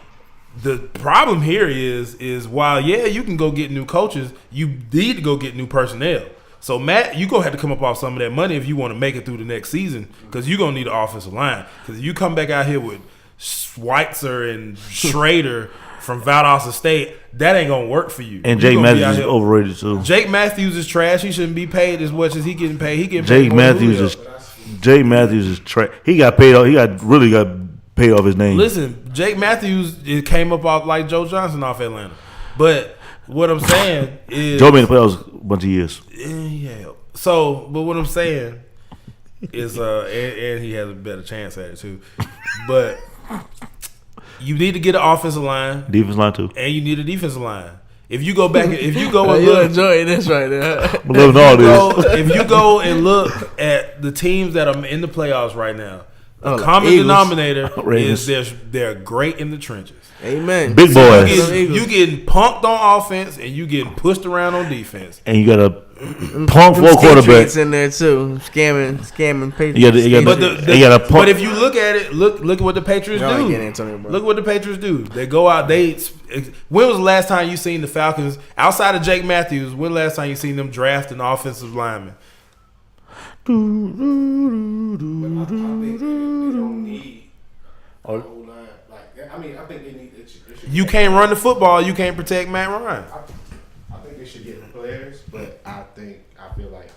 the problem here is while you can go get new coaches, you need to go get new personnel. So, Matt, you're going to have to come up off some of that money if you want to make it through the next season because you're going to need an offensive line. Because if you come back out here with Schweitzer and Schrader from Valdosta State, that ain't gonna work for you. And You Jake gonna be out Matthews is here- overrated too. Jake Matthews is trash. He shouldn't be paid as much as he getting paid. He getting paid Jake more than Matthews Julio. is trash. He got paid off. He really got paid off his name. Listen, Jake Matthews it came up off like Joe Johnson off Atlanta. But what I'm saying is Joe made the playoffs a bunch of years. yeah. So, but what I'm saying is and he has a better chance at it too. But you need to get an offensive line Defense line too. and you need a defensive line. If you go back, if you go Oh, and you look, enjoying this right there. I'm loving all this. if you go and look at the teams that are in the playoffs right now, the Oh, common Eagles. denominator Ravens. is they're great in the trenches. Amen. Big boys. You getting punked on offense and you getting pushed around on defense. And you got a punk Them for quarterback. Patriots in there too, scamming Patriots. You got a punk. But if you look at it, look at what the Patriots Y'all ain't do. getting Antonio Brown. Look what the Patriots do. They go out. When was the last time you seen the Falcons outside of Jake Matthews? When the last time you seen them draft an offensive lineman? But I think they don't need a whole line. Like, I mean, I think they need. They should You can't run the football. You can't protect Matt Ryan. I think they should get players, but I feel like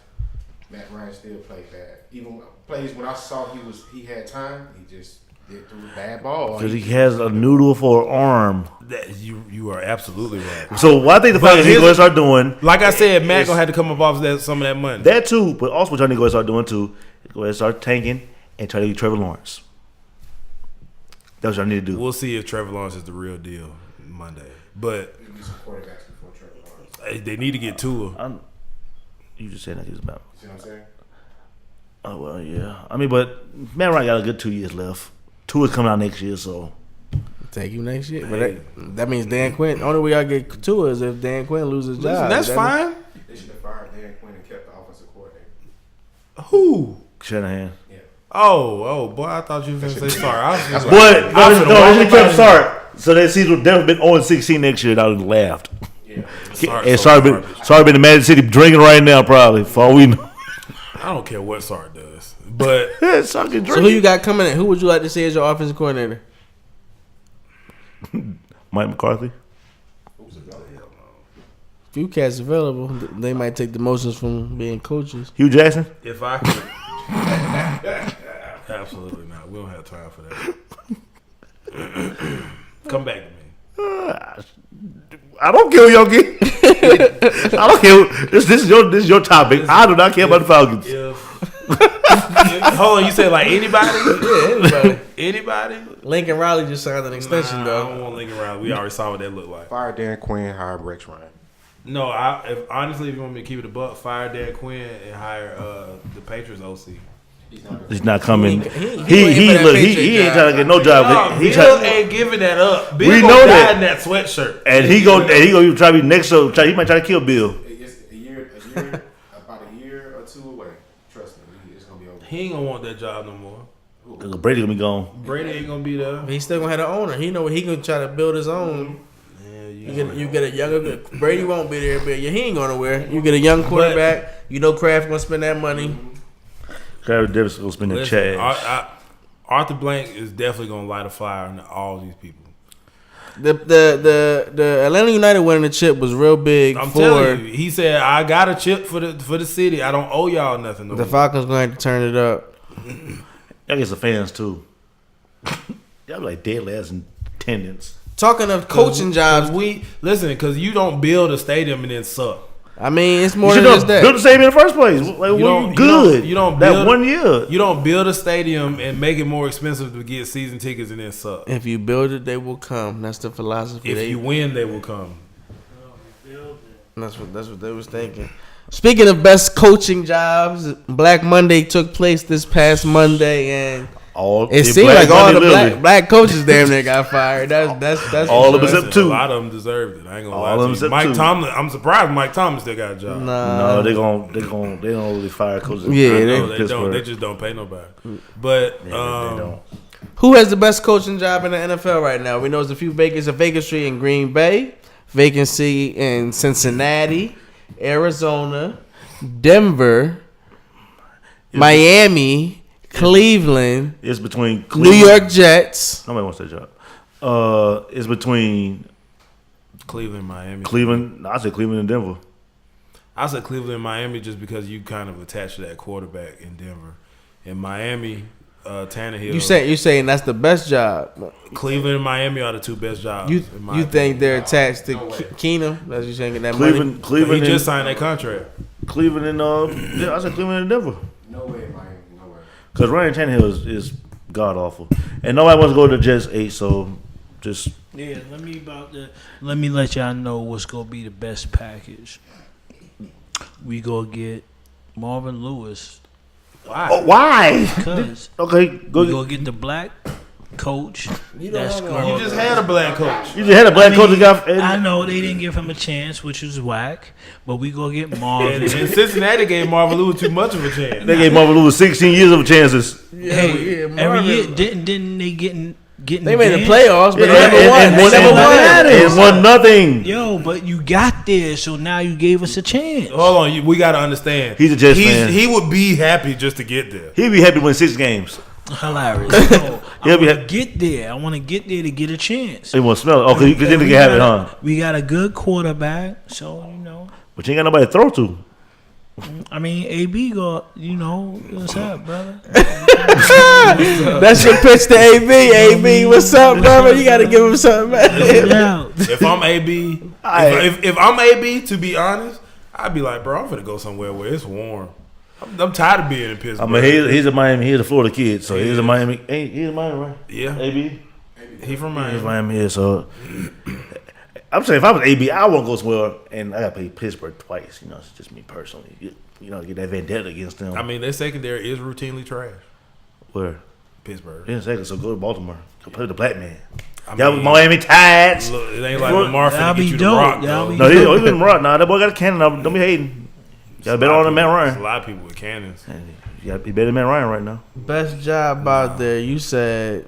Matt Ryan still played bad. Even plays when I saw he had time, he just did through a bad ball. Because he has a noodle for an arm. You are absolutely right. So what I think the Falcons need to go start doing, Like I said, Matt gonna have to come up off some of that money. that too, but also what y'all need to go start doing too, go ahead and start tanking and try to get Trevor Lawrence. That's what y'all need to do. We'll see if Trevor Lawrence is the real deal Monday. But There need some quarterbacks before Trevor Lawrence. they need to get Tua. You just said that he was about. You see what I'm saying? Oh well, yeah. I mean, but Matt Ryan got a good 2 years left. Two is coming out next year, so Take you next year. But that means Dan Quinn. Only way I get Tua is if Dan Quinn loses his job. That's fine. They should have fired Dan Quinn and kept the offensive coordinator. Who? Shanahan. Yeah. Oh, boy! I thought you were gonna say sorry. I was just like, But I was no, gonna they walk kept by start. So that season would definitely been 0-16 next year. And I would have laughed. Yeah. And sorry, been in Magic City drinking right now, probably. For all we know. I don't care what Sark does, but Sark is So who drinking. you got coming in? Who would you like to see as your offensive coordinator? Mike McCarthy. Few cats available. They might take the motions from being coaches. Hugh Jackson. if I could, absolutely not. We don't have time for that. Come back to me. I don't care who y'all get. I don't care. This is your topic. I do not care about the Falcons. Hold on, you said like anybody? Yeah, anybody. Anybody? Lincoln Riley just signed an extension, I though. don't want Lincoln Riley. We already saw what that looked like. Fire Dan Quinn, hire Rex Ryan. No, honestly, if you want me to keep it a buck, fire Dan Quinn and hire the Patriots OC. He's not coming. He He waiting for that Patriot ain't trying to get no No, job. He Bill try, ain't giving that up. Bill We gonna know die that. in that sweatshirt. and he go try to be next. So he might try to kill Bill. It's about a year or two away. Trust me, it's gonna be over. He ain't gonna want that job no more. Because Brady gonna be gone. Brady ain't gonna be there. He's still gonna have an owner. He know he gonna try to build his own. Yeah, You get a younger Brady won't be there, but he ain't going nowhere. You get a young quarterback. You know Kraft gonna spend that money. Travis Davis gonna spend the Listen, cash. Arthur Blank is definitely gonna light a fire on all these people. The Atlanta United winning the chip was real big I'm for telling you, he said I got a chip for the city. I don't owe y'all nothing. No the more. Falcons. Going to have to turn it up. I guess the fans too. Y'all be like dead last in attendance. Talking of coaching jobs, because you don't build a stadium and then suck. I mean it's more You than should just have built that. the same in the first place. Like, don't- good. you don't that build- 1 year. You don't build a stadium and make it more expensive to get season tickets and then suck. If you build it, they will come. That's the philosophy. If you win, they will come. That's what they was thinking. Speaking of best coaching jobs, Black Monday took place this past Monday, and it seemed like all the black coaches damn near got fired. That's All of for us sure. up two. A lot of them deserved it. I ain't gonna All lie of to them you. except Mike two. Tomlin. I'm surprised Mike Tomlin still got a job. No, they don't really fire coaches. Yeah, I they- know they Pittsburgh. don't. They just don't pay nobody. But They don't. Who has the best coaching job in the NFL right now? We know there's a few vacancy in Green Bay, vacancy in Cincinnati, Arizona, Denver, Miami, Cleveland, It's between New Cleveland. York Jets. Nobody wants that job. It's between Cleveland, Miami. Cleveland. I said Cleveland and Denver. I said Cleveland and Miami just because you kind of attached to that quarterback in Denver. In Miami, Tannehill. You saying that's the best job? Cleveland and Miami are the two best jobs. You think they're attached to Keenum? That's you saying that Cleveland, money? Cleveland, He just signed that contract. Cleveland and yeah, I said Cleveland and Denver. No way, Miami. No way. Because Ryan Tannehill is god awful, and nobody wants to go to the Jets 8. So just Yeah, let me let y'all know what's gonna be the best package. We gonna get Marvin Lewis why? because Okay, we gonna get the black coach. That's You going. just had a black coach. You just had a black coach that got. I know they didn't give him a chance, which was whack, but we gonna get Marvin. And Cincinnati gave Marvin Lewis too much of a chance. They gave Marvin Lewis 16 years of chances. Hey, every Marvin- year didn't they getting They made the advanced? playoffs, but Yeah, they never won. and They never won. and won nothing. Yo, but you got there, so now you gave us a chance. Hold on, we got to understand. He's a Jets fan. He would be happy just to get there. He'd be happy to win 6 games. Hilarious. No, I He'll be want to get there. I want to get there to get a chance. He want to smell it. Oh, because then he can have it, huh? We got a good quarterback, so But you ain't got nobody to throw to. I mean, AB got what's up, brother? That's your pitch to AB. AB, what's up, brother? You got to give him something, man. Yeah. If I'm AB, if I'm AB, to be honest, I'd be like, bro, I'm gonna go somewhere where it's warm. I'm tired of being in Pittsburgh. I mean, he's a Miami. He's a Florida kid, so he's a Miami. He's a Miami, right? Yeah, AB. he from He's Miami. Miami. Yeah, so I'm saying if I was AB, I won't go somewhere, and I got to play Pittsburgh twice. It's just me personally. Get that vendetta against them. I mean, their secondary is routinely trash. Where? Pittsburgh. Yeah, second. So go to Baltimore. Go play the black man. I Y'all mean, Miami Tides. Look, it ain't like Lamar That'll finna be get you the dope. rock, That'll though. be No, he's been right. Nah, that boy got a cannon. Don't be hating. You got to bet on the Matt There's a Ryan. lot of people with cannons. You got to be better than Matt Ryan right now. Best job out there. You said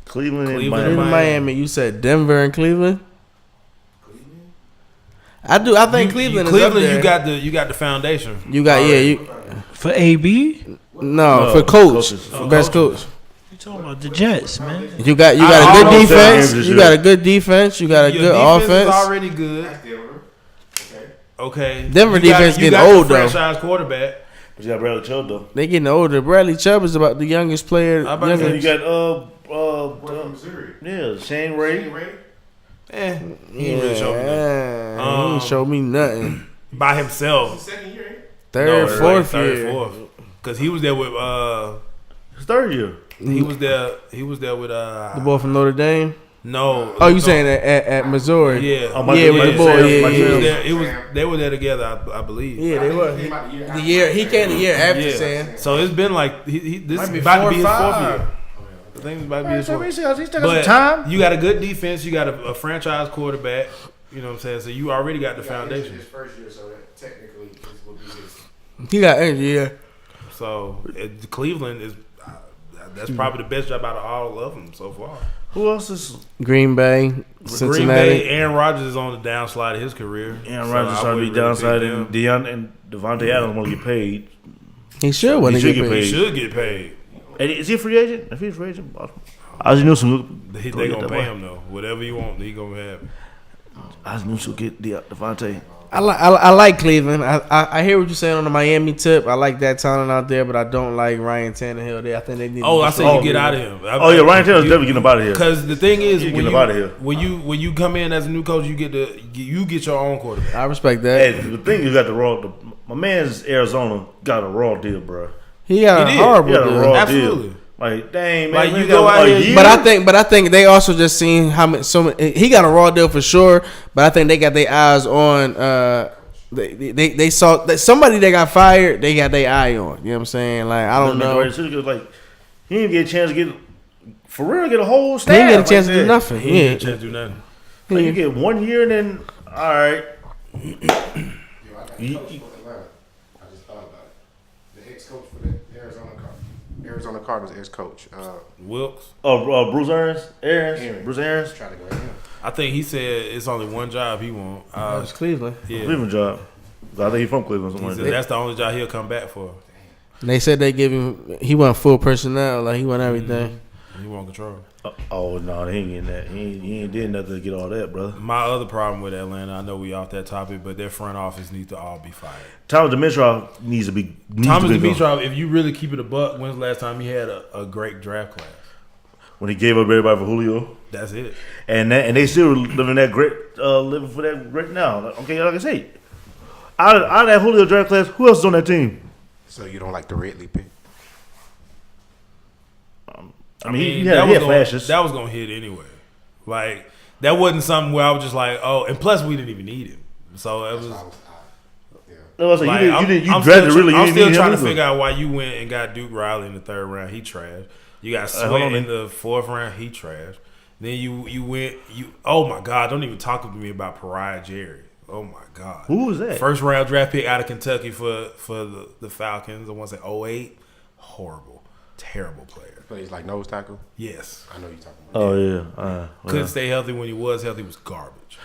Cleveland and Cleveland Miami. and Miami. You said Denver and Cleveland. I think Cleveland is up there. you got the foundation. You got you For AB, no for coach, coaches. best coach. you talking about the Jets, man? You got a I good don't defense. think You got a good defense. You got a Your good defense offense. is already good. That's Denver. Okay. Okay. Denver You got- defense you getting got old, the though. franchise quarterback. But you got Bradley Chubb, though. They getting older. Bradley Chubb is about the youngest player. I about to say, And you got Boy from Missouri. yeah, Shane Ray. Ray. He ain't really showed me nothing. He ain't show me nothing. By himself. Second year, ain't it? Third, No, fourth like year. fourth. Because he was there with His third year. he was there with The boy from Notre Dame. no. Oh, you no. saying at Missouri? Yeah. Oh, Yeah, with the boy. He Yeah, was yeah. there, they were there together, I believe. Yeah, they He were. came out the year The after. year he came the year after Yeah. Sam. So it's been like this Might is be about to 4 be his or 4th 5. year. I think it's about to be his So fourth. he's still got some But time. you got a good defense. You got a franchise quarterback. You know what I'm saying? So you already got the His foundation. first year, so that technically this will be his. He got injured. Yeah. So Cleveland is that's probably the best job out of all of them so far. Who else is Green Bay, Cincinnati. Green Bay, Aaron Rodgers is on the downslide of his career. Aaron So Rodgers I trying to be wouldn't really downside, pick and them. Deion and Devontae Adams want to get paid. He should want to He should get get paid. He should get paid. And is he a free agent? If he's a free agent, I just knew some. They gonna pay him though. Whatever you want, he gonna have. I just knew she'll get Devontae. I like Cleveland. I hear what you're saying on the Miami tip. I like that talent out there, but I don't like Ryan Tannehill there. I think they need. Oh, to I say you get out of him. Oh yeah, Ryan Taylor's definitely getting him out of here. Because the thing is, You when get you, him outta here. when you come in as a new coach, you get your own quarterback. I respect that. Hey, the thing you got the raw. My man's Arizona got a raw deal, bro. He got He a did. horrible He got a deal. raw Absolutely. deal. Like dang, man, Like, we you got go out a here- year. But I think they also just seen how many. He got a raw deal for sure. But I think they got their eyes on. They saw that somebody that got fired. They got their eye on. You know what I'm saying? Like I don't know. Like he didn't get a chance to get for real. Get a whole He staff. didn't get a chance like to do that. nothing. He ain't Yeah. get a chance to do nothing. Like, you get 1 year and then all right. Yo, I got a coach for Atlanta. I just thought about it. The ex-coach for the Arizona Cardinals ex-coach. Wilkes. Oh, Bruce Arians. Aaron. Bruce Arians. Try to go ahead. I think he said it's only one job he want. That's Cleveland. Yeah. Cleveland job. I think he's from Cleveland. He Something said like that. that's the only job he'll come back for. They said they give him. He want full personnel. Like he want everything. He want control. Oh no, he ain't getting that. He ain't did nothing to get all that, brother. My other problem with Atlanta, I know we off that topic, but their front office needs to all be fired. Thomas Dimitrov needs to be. Thomas Dimitrov, if you really keep it a buck, when's the last time he had a great draft class? When he gave up everybody for Julio. That's it. And they still living that great, living for that right now. Okay, like I say, out of that Julio draft class, who else is on that team? So you don't like the Ridley pick? I mean, he had flashes. That was gonna hit anyway. Like that wasn't something where I was just like, oh, and plus we didn't even need him. So it was. No, so like, you drafted really. I'm still trying to either. figure out why you went and got Duke Riley in the 3rd round. He trash. You got Sweat in the 4th round. He trash. Then you went. Oh my God! Don't even talk to me about Pariah Jerry. Oh my God! Who was that? 1st round draft pick out of Kentucky for the Falcons. I want to say 08. Horrible, terrible player. Plays like nose tackle. Yes, I know you're talking about. Oh yeah. Couldn't stay healthy when he was healthy. Was garbage.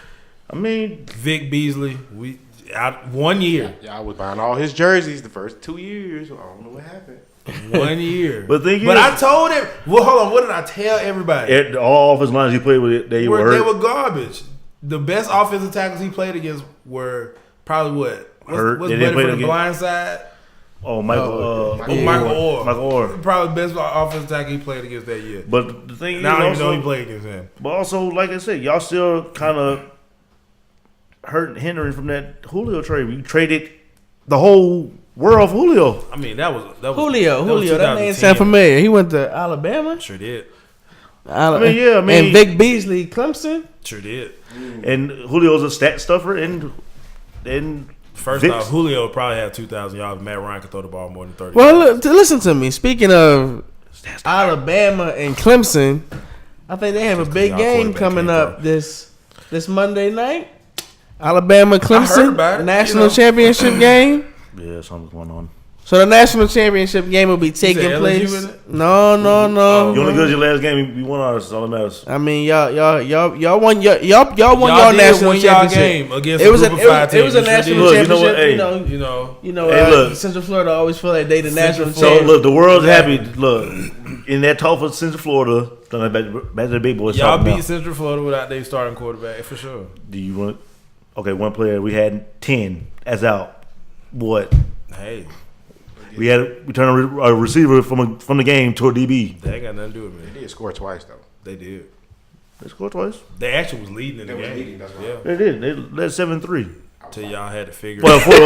I mean, Vic Beasley. 1 year. Yeah, I was buying all his jerseys the first 2 years. I don't know what happened. 1 year. But I told him. Well, hold on. What did I tell everybody? All offensive lines he played with, they were hurt. They were garbage. The best offensive tackles he played against were probably what? What's better for the blind side? Oh, Michael Orr. Michael Orr. Probably the best offensive tackle he played against that year. But the thing now is, I don't even know he played against him. But also, like I said, y'all still kind of hindering from that Julio trade. We traded the whole world for Julio. I mean, that was Julio. Was That name sound familiar. He went to Alabama. Sure did. And Vic Beasley, Clemson. Sure did. And Julio's a stat stuffer, and first off, Julio would probably have 2,000 yards. Matt Ryan could throw the ball more than 30. Well, listen to me. Speaking of Alabama and Clemson, I think they have a big game coming up this Monday night. Alabama Clemson national championship game. Yeah, something's going on. So the national championship game will be taking place. No. You only good your last game. You won ours. That's all that matters. I mean, y'all won your national championship game against it was a national championship. You know. Central Florida always feel like they the national So championship. look, the world's happy. Look, in that talk for Central Florida, back to the big boys. Y'all beat Central Florida without their starting quarterback for sure. Do you want? Okay, one player. We had 10 as out. What? Hey. We turned a receiver from the game to a DB. They ain't got nothing to do with me. They did score twice though. They did. They scored twice. They actually was leading in the game. Yeah. They did. They led 7-3. Till y'all had to figure. Well, they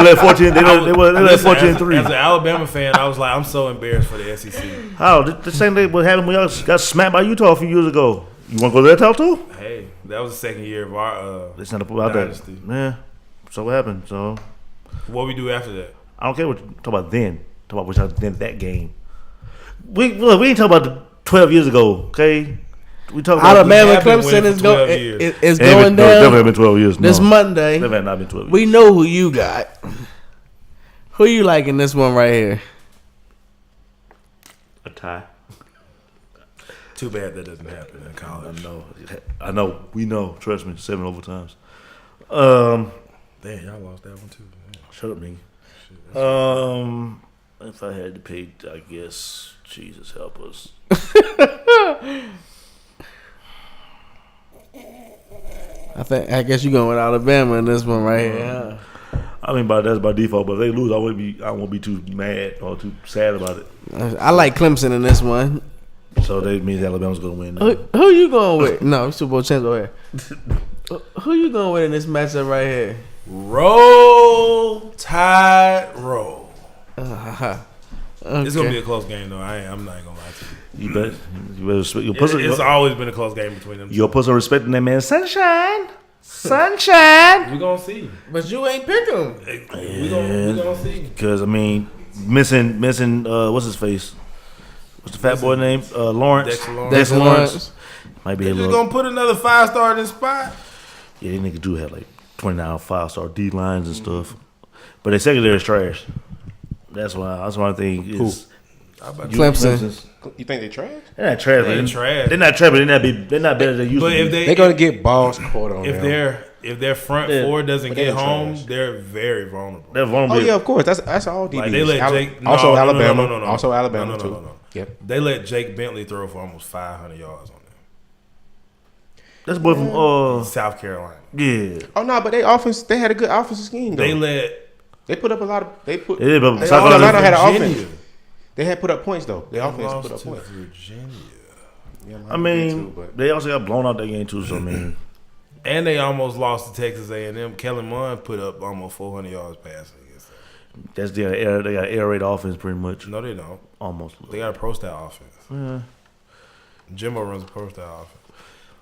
led 14. They led 14-3. As an Alabama fan, I was like, I'm so embarrassed for the SEC. How? The same thing what happened when y'all got smacked by Utah a few years ago. You want to go to that talk too? Hey, that was the second year of our it's not about dynasty. That. Yeah. So what happened? So what we do after that? I don't care what you talk about then. Talk about what y'all did that game. We ain't talking about the 12 years ago, okay? We talk about Alabama Clemson is going down. Definitely been 12 years. This Monday. Never had not been 12 years. We know who you got. Who you like in this one right here? A tie. Too bad that doesn't happen in college. I know. We know. Trust me. 7 overtimes. Damn, y'all lost that one too. Man. Shut up, nigga. If I had to pick, I guess Jesus help us. I guess you going with Alabama in this one right here. Huh? I mean, that's by default. But if they lose, I won't be too mad or too sad about it. I like Clemson in this one. So that means Alabama's gonna win. Who you going with? No, Super Bowl champs over here. Who you going with in this matchup right here? Roll Tide roll. Okay. It's gonna be a close game though. I'm not gonna lie to you. You better It's always been a close game between them. You'll put some respect in that man. Sunshine. We gonna see. But you ain't pick him. We gonna see. Because I mean, missing. What's his face? What's the fat boy name? Lawrence. Dexter Lawrence. Might be They a just little. gonna put another 5-star in this spot. Yeah, they niggas do have like 29 5-star D lines and stuff, but their secondary is trash. That's why I think is Clemson. You think they trash? They're not trash. They're man. trash. They're not trash, but they're not better than they used But to if be. They're gonna get balls caught on them. if their front Yeah. four doesn't But get they're home, trash. they're very vulnerable. They're vulnerable. Oh yeah, of course. That's all DBs. Like they let Jake also Alabama. no. Also Alabama No. too. Yep. They let Jake Bentley throw for almost 500 yards on them. That's boy from South Carolina. yeah. Oh no, but they had a good offensive scheme though. They Put up a lot of They South Carolina Carolina had an Virginia. offense. They had put up points though. Their offense lost put up to points. Virginia. Yeah, I mean, they also got blown out that game too. So I mean, And they almost lost to Texas A&M. Kellen Mond put up almost 400 yards passing against them. that's their air. They got air raid offense pretty much. No, they don't. Almost. They got a pro style offense. Yeah. Jimbo runs a pro style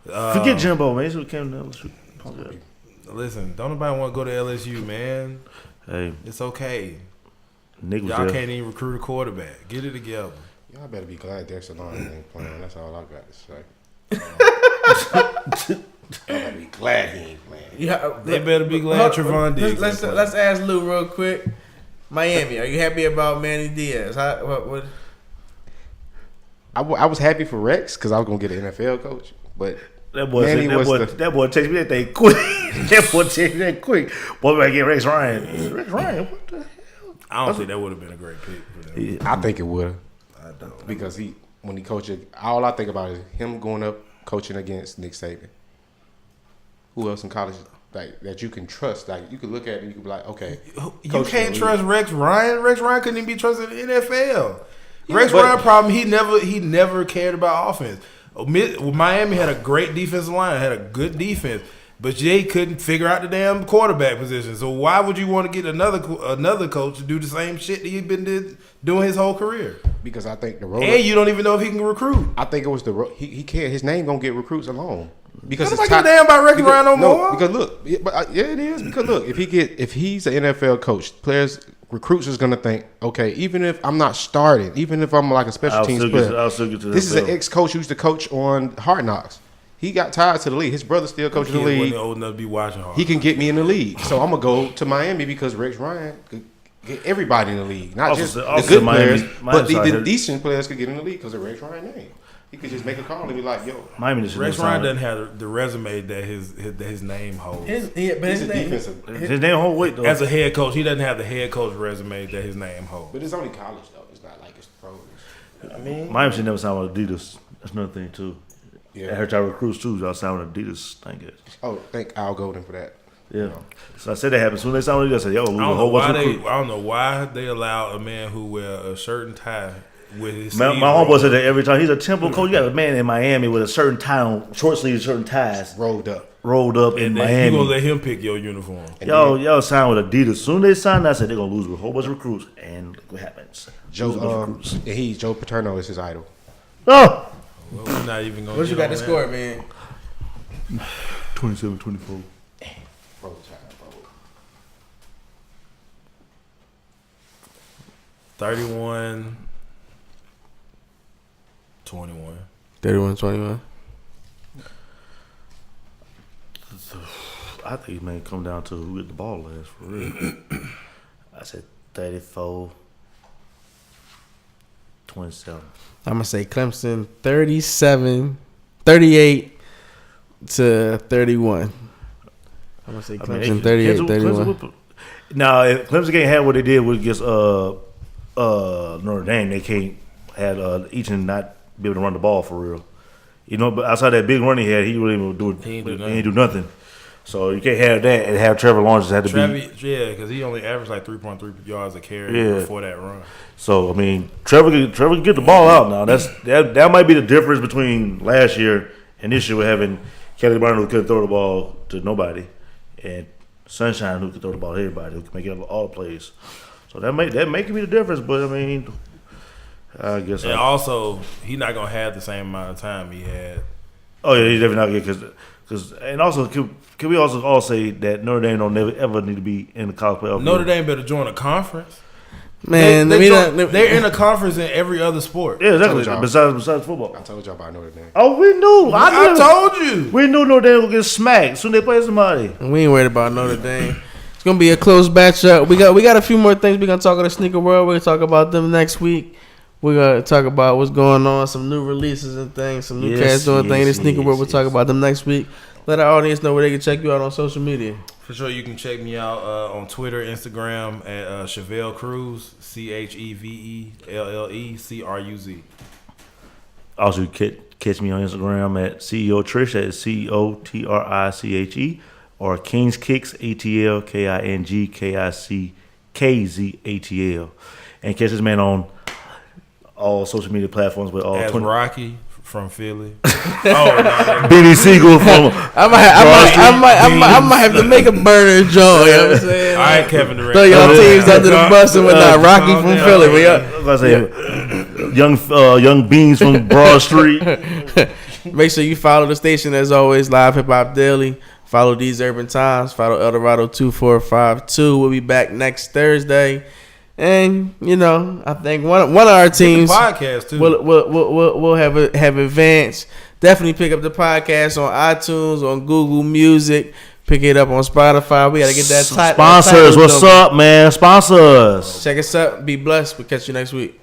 offense. Forget Jimbo, man. This is Cam Newton. Listen, don't nobody want to go to LSU, man. Hey, It's okay. Nick was Y'all there. can't even recruit a quarterback. Get it together. Y'all better be glad Dexter Lawrence ain't playing. That's all I got to say. Y'all better be glad he ain't playing. Yeah, They better be glad Trevon Diggs. Let's ask Lou real quick. Miami, are you happy about Manny Diaz? What? I was happy for Rex because I was gonna get an NFL coach, but That boy Manny said, was that boy takes me that thing quick. That boy takes me that quick. Boy, I get Rex Ryan. Rex Ryan, what the hell? I don't think that would have been a great pick for them. Yeah. I think it would I don't. because when he coached, all I think about is him going up coaching against Nick Saban. Who else in college like that you can trust? Like you could look at it and you could be like, okay, You Coach can't in the trust Rex Ryan. Rex Ryan couldn't even be trusted in the NFL. Yeah, Rex but- Ryan problem he never cared about offense. Miami had a great defensive line, had a good defense, but Jay couldn't figure out the damn quarterback position. So why would you want to get another coach to do the same shit that he's been doing his whole career? because I think the road. And you don't even know if he can recruit. I think it was he can't. His name gonna get recruits alone because Nobody it's give a damn about Rex Ryan no more. Because look, yeah, it is. Because look, if he's an NFL coach, recruits is gonna think, okay, even if I'm not starting, even if I'm like a special teams player, I'll still get to this is an NFL. ex-coach who used to coach on Hard Knocks. He got tied to the league. His brother still coaching the Kid league. wasn't old enough to be watching hard. He can get me in the league, so I'm gonna go to Miami because Rex Ryan could get everybody in the league, not Also just said- the also good Miami- players, Miami but the started- decent players could get in the league because of Rex Ryan's name. He could just make a call and be like, "Yo, Miami just Rex didn't Ryan sign doesn't have the resume that his name holds. His he's a name. defensive." His name whole weight though. As a head coach, he doesn't have the head coach resume that his name holds. But it's only college though. It's not like it's pros. I mean, Miami should never sign with Adidas. That's another thing too. yeah. I heard y'all recruits too. Y'all sign with Adidas. Thank you. Oh, thank Al Golden for that. Yeah. So I said that happened. Soon as they signed with Adidas, I said, "Yo, lose a whole bunch of recruits." I don't know why they allow a man who wear a shirt and tie with his My sleeves homeboy rolled said up. that every time. He's a Temple coach. You got a man in Miami with a certain tie on, short sleeves, certain ties, Rolled up. rolled up in And then you Miami. gonna let him pick your uniform. Y'all signed with Adidas. Soon as they signed, I said they're gonna lose with a whole bunch of recruits. And look what happens. Lose a bunch of recruits. And Joe Paterno is his idol. Oh! Well, we're not even gonna. What you get got to on score, that. man? 27-24. Roll Tide, bro. 31-21. 31-21. I think it may come down to who get the ball last for real. I said 34-27. I'm gonna say Clemson 38 to 31. I'm gonna say Clemson 38-31. Now, if Clemson can't have what they did with against Notre Dame, they can't have Eaton not be able to run the ball for real. You know, but outside that big run he had, he really didn't do it. He ain't do do nothing. So you can't have that and have Trevor Lawrence had to be. Yeah, because he only averaged like 3.3 yards a carry Yeah. before that run. So I mean, Trevor can get the ball out now. That might be the difference between last year and this year with having Kelly Bryant who couldn't throw the ball to nobody, and Sunshine who could throw the ball to everybody, who can make all the plays. So that may be the difference. But I mean, I guess. And also, he's not gonna have the same amount of time he had. Oh yeah, he's definitely not good because and also can we also all say that Notre Dame don't never ever need to be in the college playoff? Notre Dame better join a conference. Man, They're in a conference in every other sport. Yeah, exactly. Told y'all. Besides football. I told y'all about Notre Dame. Oh, we knew. I told you. We knew Notre Dame would get smacked soon. They play somebody. we ain't worried about Notre Dame. It's gonna be a close matchup. We got a few more things we gonna talk about the sneaker world. We're gonna talk about them next week. We're gonna talk about what's going on, some new releases and things, some new cats doing things in the sneaker world. We'll talk about them next week. Let our audience know where they can check you out on social media. For sure, you can check me out on Twitter, Instagram at Chevelle Cruz, ChevelleCruz. Also, you can catch me on Instagram at CEO Triche, at COTRICHE, or Kings Kicks, ATL, KINGKICKZATL. And catch this man on all social media platforms with all as 20. Rocky from Philly. Benny Siegel from. I might have to make a burner Joe. You know what I'm saying? All right, Kevin Durant. Throw y'all teams under the bus and whatnot. Rocky from Philly. Young Beans from Broad Street. Make sure you follow the station as always. Live Hip Hop Daily. Follow These Urban Times. Follow Eldorado 2452. We'll be back next Thursday. And I think one of our teams podcast too. We'll have advanced. Definitely pick up the podcast on iTunes, on Google Music. Pick it up on Spotify. We gotta get that title. Sponsors, what's up, man? Sponsors. Check us out. Be blessed. We'll catch you next week.